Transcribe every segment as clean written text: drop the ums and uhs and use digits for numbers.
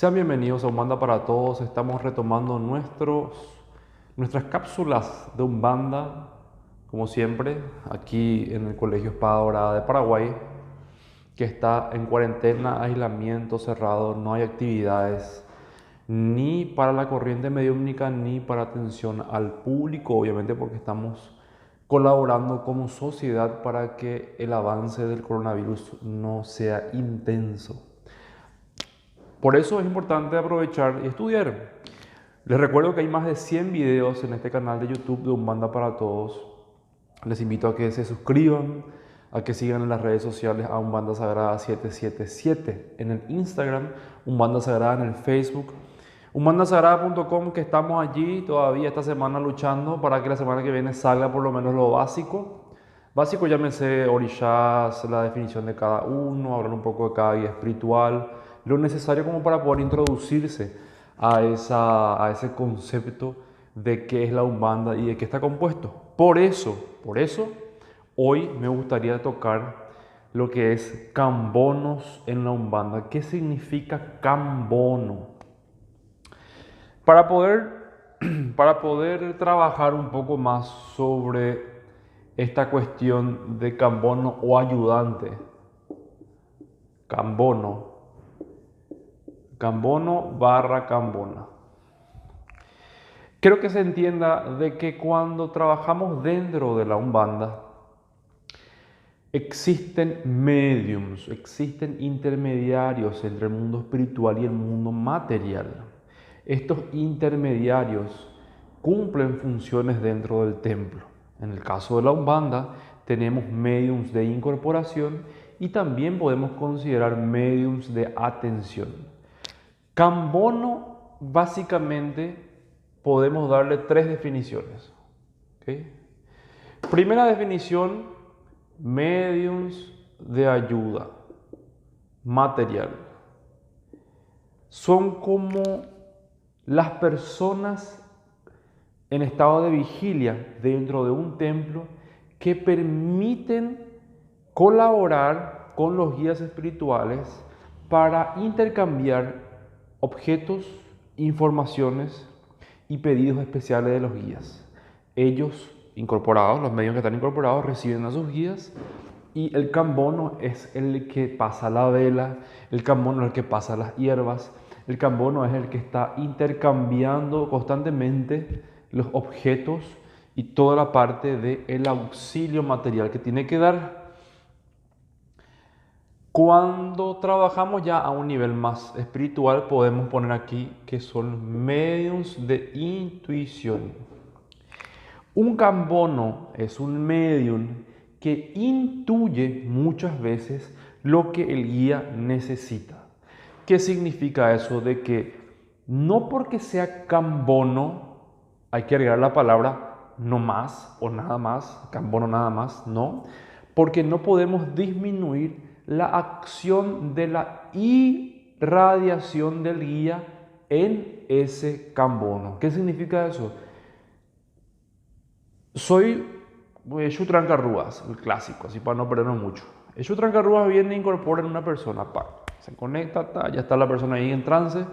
Sean bienvenidos a Umbanda para Todos. Estamos retomando nuestras cápsulas de Umbanda, como siempre, aquí en el Colegio Espada Dorada de Paraguay, que está en cuarentena, aislamiento cerrado, no hay actividades ni para la corriente mediúmnica ni para atención al público, obviamente porque estamos colaborando como sociedad para que el avance del coronavirus no sea intenso. Por eso es importante aprovechar y estudiar. Les recuerdo que hay más de 100 videos en este canal de YouTube de Umbanda para Todos. Les invito a que se suscriban, a que sigan en las redes sociales a Umbanda Sagrada 777 en el Instagram, Umbanda Sagrada en el Facebook, umbandasagrada.com, que estamos allí todavía esta semana luchando para que la semana que viene salga por lo menos lo básico. Básico, llámese orishas, la definición de cada uno, hablar un poco de cada guía espiritual, lo necesario como para poder introducirse a ese concepto de qué es la Umbanda y de qué está compuesto. Por eso, hoy me gustaría tocar lo que es cambonos en la Umbanda. ¿Qué significa cambono? Para poder trabajar un poco más sobre esta cuestión de cambono o ayudante, cambono, cambono barra cambona. Quiero que se entienda de que cuando trabajamos dentro de la Umbanda, existen mediums, existen intermediarios entre el mundo espiritual y el mundo material. Estos intermediarios cumplen funciones dentro del templo. En el caso de la Umbanda, tenemos mediums de incorporación y también podemos considerar mediums de atención. Cambono, básicamente, podemos darle tres definiciones. ¿Okay? Primera definición, mediums de ayuda material. Son como las personas en estado de vigilia dentro de un templo que permiten colaborar con los guías espirituales para intercambiar objetos, informaciones y pedidos especiales de los guías. Ellos incorporados, los medios que están incorporados, reciben a sus guías y el cambono es el que pasa la vela, el cambono es el que pasa las hierbas, el cambono es el que está intercambiando constantemente los objetos y toda la parte del auxilio material que tiene que dar. Cuando trabajamos ya a un nivel más espiritual, podemos poner aquí que son medios de intuición. Un cambono es un medium que intuye muchas veces lo que el guía necesita. ¿Qué significa eso? De que no porque sea cambono hay que agregar la palabra no más o nada más, cambono nada más, no, porque no podemos disminuir la acción de la irradiación del guía en ese cambono. ¿Qué significa eso? Soy Eshu Trancarrúas, el clásico, así para no perdernos mucho. Eshu Trancarrúas viene e incorpora en una persona, se conecta, ya está la persona ahí en trance.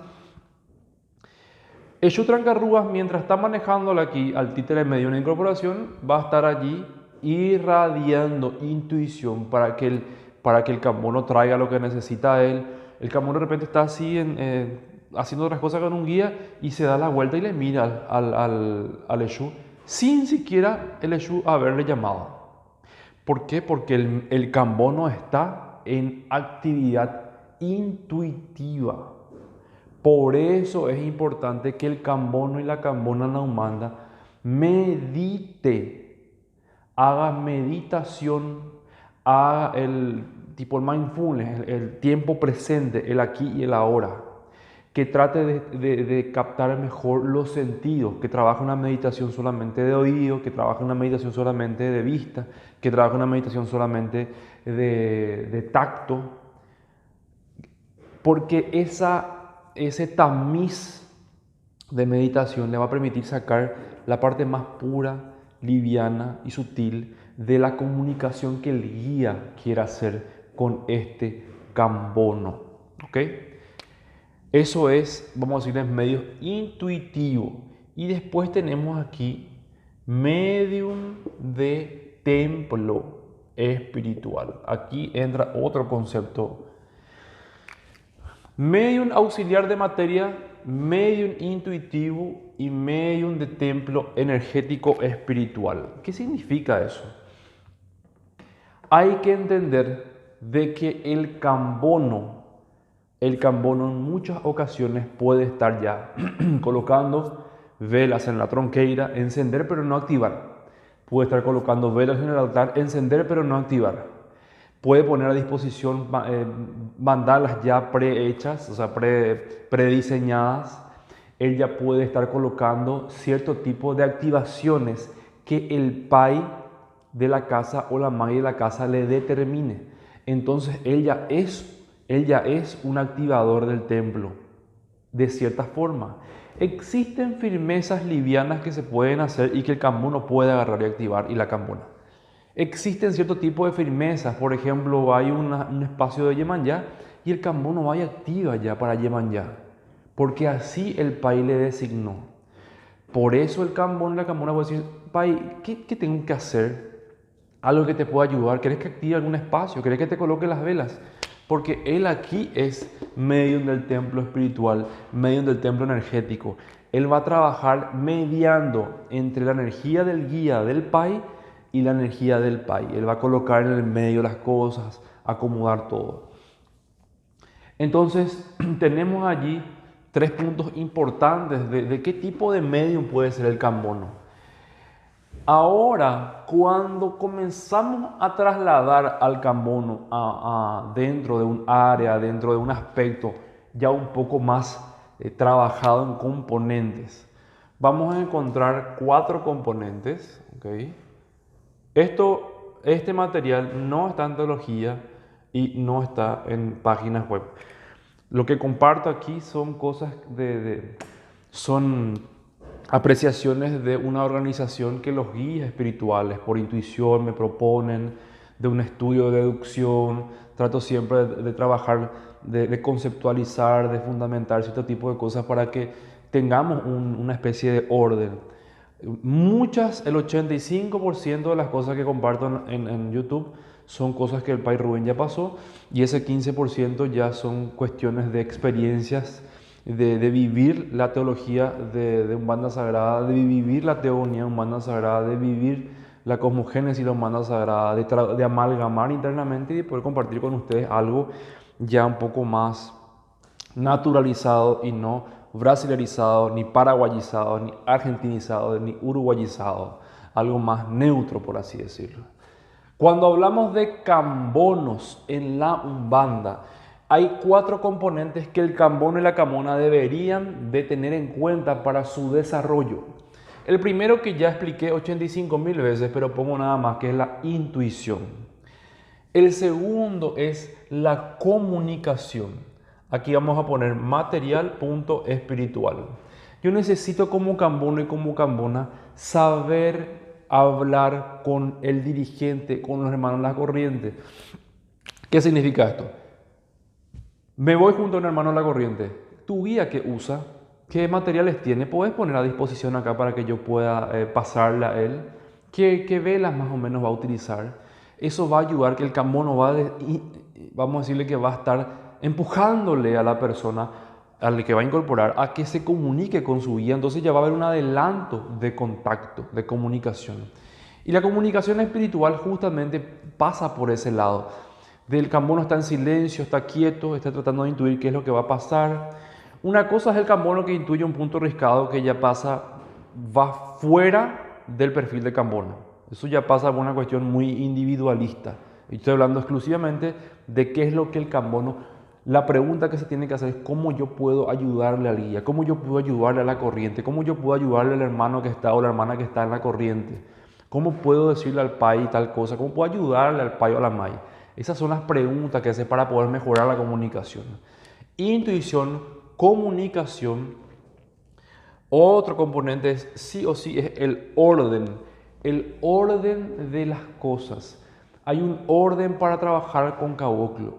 Eshu Trancarrúas, mientras está manejándole aquí al títere medio una incorporación, va a estar allí irradiando intuición para que el cambono traiga lo que necesita él. El cambono de repente está así haciendo otras cosas con un guía y se da la vuelta y le mira al Eshu sin siquiera el Eshu haberle llamado. ¿Por qué? Porque el cambono está en actividad intuitiva. Por eso es importante que el cambono y la cambona en la Umbanda medite, haga meditación, haga el mindfulness, el tiempo presente, el aquí y el ahora, que trate de captar mejor los sentidos, que trabaje una meditación solamente de oído, que trabaje una meditación solamente de vista, que trabaje una meditación solamente de tacto, porque ese tamiz de meditación le va a permitir sacar la parte más pura, liviana y sutil de la comunicación que el guía quiera hacer con este cambono. ¿Ok? Eso es, vamos a decir, en medio intuitivo. Y después tenemos aquí medium de templo espiritual. Aquí entra otro concepto. Medium auxiliar de materia, medium intuitivo y medium de templo energético espiritual. ¿Qué significa eso? Hay que entender de que el cambono en muchas ocasiones puede estar ya colocando velas en la tronqueira, encender pero no activar. Puede estar colocando velas en el altar, encender pero no activar. Puede poner a disposición mandalas ya prehechas, o sea, prediseñadas. Él ya puede estar colocando cierto tipo de activaciones que el pai de la casa o la madre de la casa le determine. Entonces él ya es un activador del templo, de cierta forma. Existen firmezas livianas que se pueden hacer y que el cambono puede agarrar y activar, y la cambona. Existen cierto tipo de firmezas, por ejemplo, hay un espacio de Yemanyá y el cambono va y activa ya para Yemanyá, porque así el pai le designó. Por eso el cambón, la cambona puede decir, pai, ¿qué tengo que hacer? Algo que te pueda ayudar. ¿Querés que active algún espacio? ¿Querés que te coloque las velas? Porque él aquí es medium del templo espiritual, medium del templo energético. Él va a trabajar mediando entre la energía del guía del pai y la energía del pai. Él va a colocar en el medio las cosas, acomodar todo. Entonces, tenemos allí tres puntos importantes de qué tipo de medium puede ser el cambono. Ahora, cuando comenzamos a trasladar al cambono dentro de un área, dentro de un aspecto ya un poco más trabajado en componentes, vamos a encontrar 4 componentes. ¿Okay? Este material no está en teología y no está en páginas web. Lo que comparto aquí son cosas son apreciaciones de una organización que los guías espirituales por intuición me proponen, de un estudio de deducción. Trato siempre de trabajar, de conceptualizar, de fundamentar cierto tipo de cosas para que tengamos una especie de orden. El 85% de las cosas que comparto en YouTube son cosas que el Pai Rubén ya pasó, y ese 15% ya son cuestiones de experiencias, de vivir la teología de Umbanda Sagrada, de vivir la teogonía de Umbanda Sagrada, de vivir la cosmogénesis de la Umbanda Sagrada, de amalgamar internamente y de poder compartir con ustedes algo ya un poco más naturalizado y no brasilerizado, ni paraguayizado, ni argentinizado, ni uruguayizado, algo más neutro, por así decirlo. Cuando hablamos de cambonos en la Umbanda, hay 4 componentes que el cambono y la camona deberían de tener en cuenta para su desarrollo. El primero, que ya expliqué 85.000 veces, pero pongo nada más, que es la intuición. El segundo es la comunicación. Aquí vamos a poner material punto espiritual. Yo necesito como cambono y como cambona saber hablar con el dirigente, con los hermanos de la corriente. ¿Qué significa esto? Me voy junto a un hermano de la corriente. Tu guía que usa, ¿qué materiales tiene? Puedes poner a disposición acá para que yo pueda pasarle a él. ¿Qué velas más o menos va a utilizar? Eso va a ayudar que el cambono vamos a decirle que va a estar empujándole a la persona al que va a incorporar a que se comunique con su guía. Entonces ya va a haber un adelanto de contacto, de comunicación. Y la comunicación espiritual justamente pasa por ese lado. El cambono está en silencio, está quieto, está tratando de intuir qué es lo que va a pasar. Una cosa es el cambono que intuye un punto riscado que ya va fuera del perfil de cambono. Eso ya pasa por una cuestión muy individualista. Y estoy hablando exclusivamente de qué es lo que el cambono. La pregunta que se tiene que hacer es cómo yo puedo ayudarle al guía, cómo yo puedo ayudarle a la corriente, cómo yo puedo ayudarle al hermano que está o la hermana que está en la corriente, cómo puedo decirle al pai tal cosa, cómo puedo ayudarle al pai o a la mai. Esas son las preguntas que hace para poder mejorar la comunicación. Intuición, comunicación. Otro componente es sí o sí es el orden de las cosas. Hay un orden para trabajar con caboclo.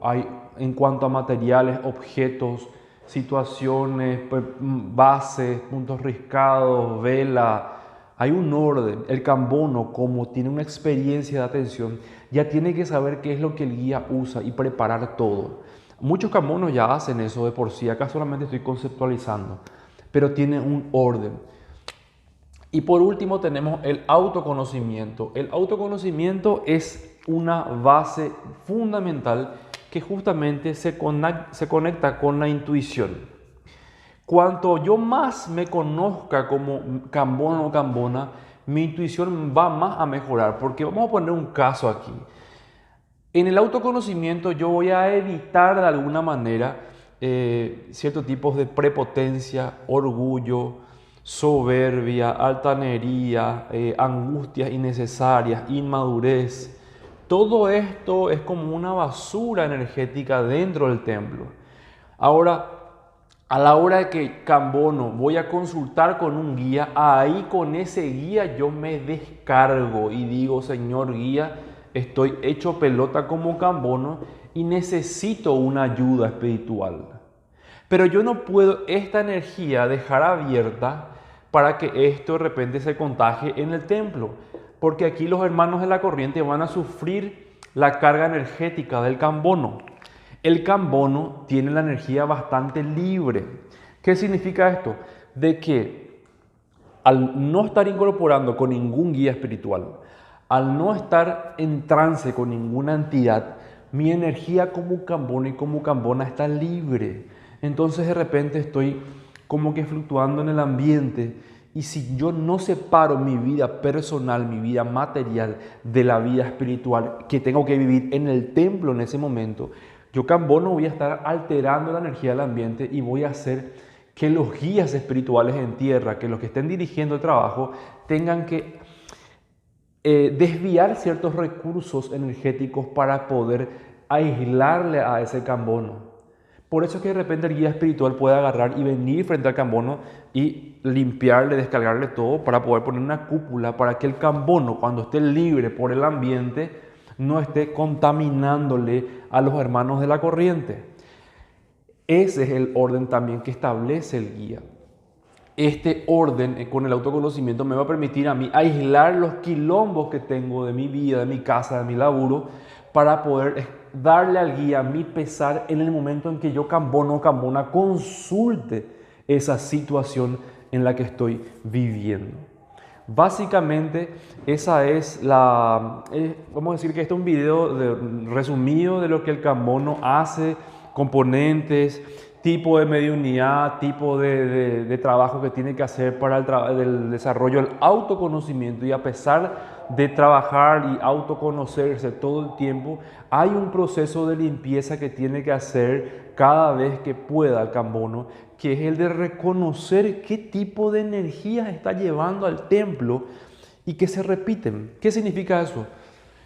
En cuanto a materiales, objetos, situaciones, pues, bases, puntos riscados, vela. Hay un orden. El cambono, como tiene una experiencia de atención, ya tiene que saber qué es lo que el guía usa y preparar todo. Muchos cambonos ya hacen eso de por sí. Acá solamente estoy conceptualizando, pero tiene un orden. Y por último tenemos el autoconocimiento. El autoconocimiento es una base fundamental que justamente se conecta con la intuición. Cuanto yo más me conozca como cambono o cambona, mi intuición va más a mejorar, porque vamos a poner un caso aquí. En el autoconocimiento yo voy a evitar de alguna manera ciertos tipos de prepotencia, orgullo, soberbia, altanería, angustias innecesarias, inmadurez. Todo esto es como una basura energética dentro del templo. Ahora, a la hora de que cambono voy a consultar con un guía, ahí con ese guía yo me descargo y digo, señor guía, estoy hecho pelota como cambono y necesito una ayuda espiritual. Pero yo no puedo esta energía dejar abierta para que esto de repente se contagie en el templo, porque aquí los hermanos de la corriente van a sufrir la carga energética del cambono. El cambono tiene la energía bastante libre. ¿Qué significa esto? De que al no estar incorporando con ningún guía espiritual, al no estar en trance con ninguna entidad, mi energía como cambono y como cambona está libre. Entonces de repente estoy como que fluctuando en el ambiente, y si yo no separo mi vida personal, mi vida material de la vida espiritual que tengo que vivir en el templo en ese momento, yo cambono voy a estar alterando la energía del ambiente y voy a hacer que los guías espirituales en tierra, que los que estén dirigiendo el trabajo, tengan que desviar ciertos recursos energéticos para poder aislarle a ese cambono. Por eso es que de repente el guía espiritual puede agarrar y venir frente al cambono y limpiarle, descargarle todo para poder poner una cúpula para que el cambono, cuando esté libre por el ambiente, no esté contaminándole a los hermanos de la corriente. Ese es el orden también que establece el guía. Este orden con el autoconocimiento me va a permitir a mí aislar los quilombos que tengo de mi vida, de mi casa, de mi laburo, para poder darle al guía mi pesar en el momento en que yo cambono o cambona consulte esa situación en la que estoy viviendo. Básicamente esa es vamos a decir que este es un video resumido de lo que el cambono hace, componentes, tipo de mediunidad, tipo de trabajo que tiene que hacer para el desarrollo del autoconocimiento. Y a pesar de trabajar y autoconocerse todo el tiempo, hay un proceso de limpieza que tiene que hacer cada vez que pueda el cambono, que es el de reconocer qué tipo de energías está llevando al templo y que se repiten. ¿Qué significa eso?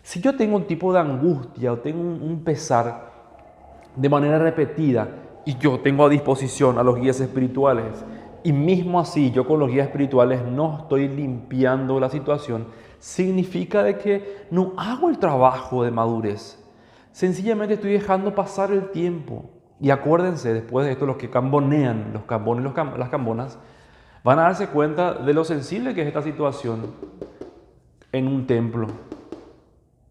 Si yo tengo un tipo de angustia o tengo un pesar de manera repetida y yo tengo a disposición a los guías espirituales, y mismo así yo con los guías espirituales no estoy limpiando la situación, significa de que no hago el trabajo de madurez. Sencillamente estoy dejando pasar el tiempo. Y acuérdense, después de esto, los que cambonean, los cambones y las cambonas, van a darse cuenta de lo sensible que es esta situación en un templo.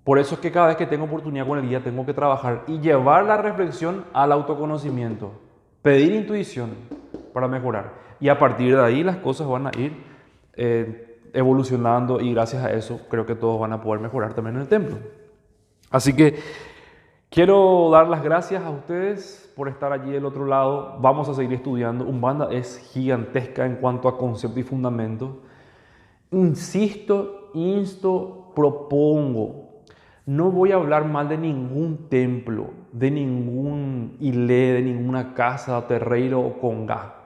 Por eso es que cada vez que tengo oportunidad con el guía tengo que trabajar y llevar la reflexión al autoconocimiento, pedir intuición para mejorar. Y a partir de ahí las cosas van a ir evolucionando, y gracias a eso creo que todos van a poder mejorar también en el templo. Así que quiero dar las gracias a ustedes por estar allí del otro lado. Vamos a seguir estudiando. Umbanda es gigantesca en cuanto a concepto y fundamento. Insisto, insto, propongo. No voy a hablar mal de ningún templo, de ningún ilé, de ninguna casa, terreiro o congá.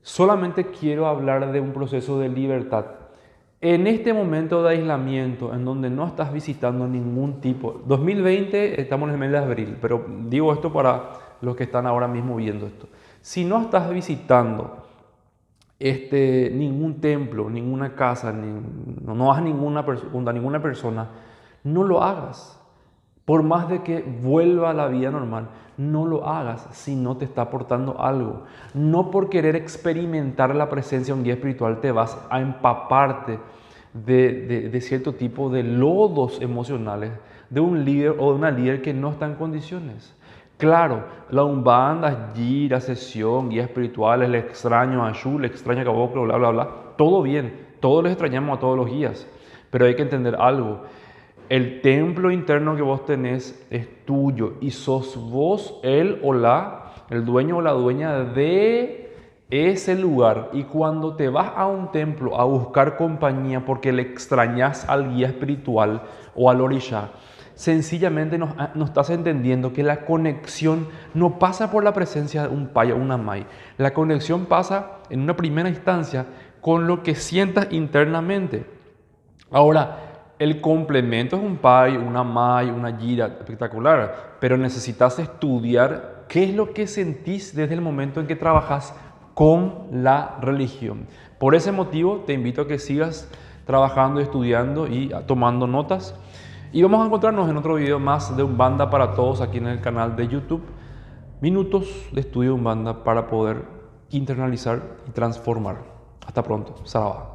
Solamente quiero hablar de un proceso de libertad. En este momento de aislamiento, en donde no estás visitando ningún tipo, 2020 estamos en el mes de abril, pero digo esto para los que están ahora mismo viendo esto. Si no estás visitando ningún templo, ninguna casa, no vas a ninguna persona, no lo hagas. Por más de que vuelva a la vida normal, no lo hagas si no te está aportando algo. No por querer experimentar la presencia de un guía espiritual te vas a empaparte de cierto tipo de lodos emocionales de un líder o de una líder que no está en condiciones. Claro, la Umbanda, gira, sesión, guías espirituales, le extraño a Shu, le extraño a Caboclo, bla, bla, bla. Todo bien, todos les extrañamos a todos los guías. Pero hay que entender algo. El templo interno que vos tenés es tuyo y sos vos el dueño o la dueña de ese lugar. Y cuando te vas a un templo a buscar compañía porque le extrañas al guía espiritual o al orishá, sencillamente no estás entendiendo que la conexión no pasa por la presencia de un paya o una mai. La conexión pasa en una primera instancia con lo que sientas internamente. Ahora, el complemento es un pai, una mai, una gira espectacular, pero necesitas estudiar qué es lo que sentís desde el momento en que trabajas con la religión. Por ese motivo, te invito a que sigas trabajando, estudiando y tomando notas. Y vamos a encontrarnos en otro video más de Umbanda para Todos aquí en el canal de YouTube. Minutos de estudio de Umbanda para poder internalizar y transformar. Hasta pronto. Sarabá.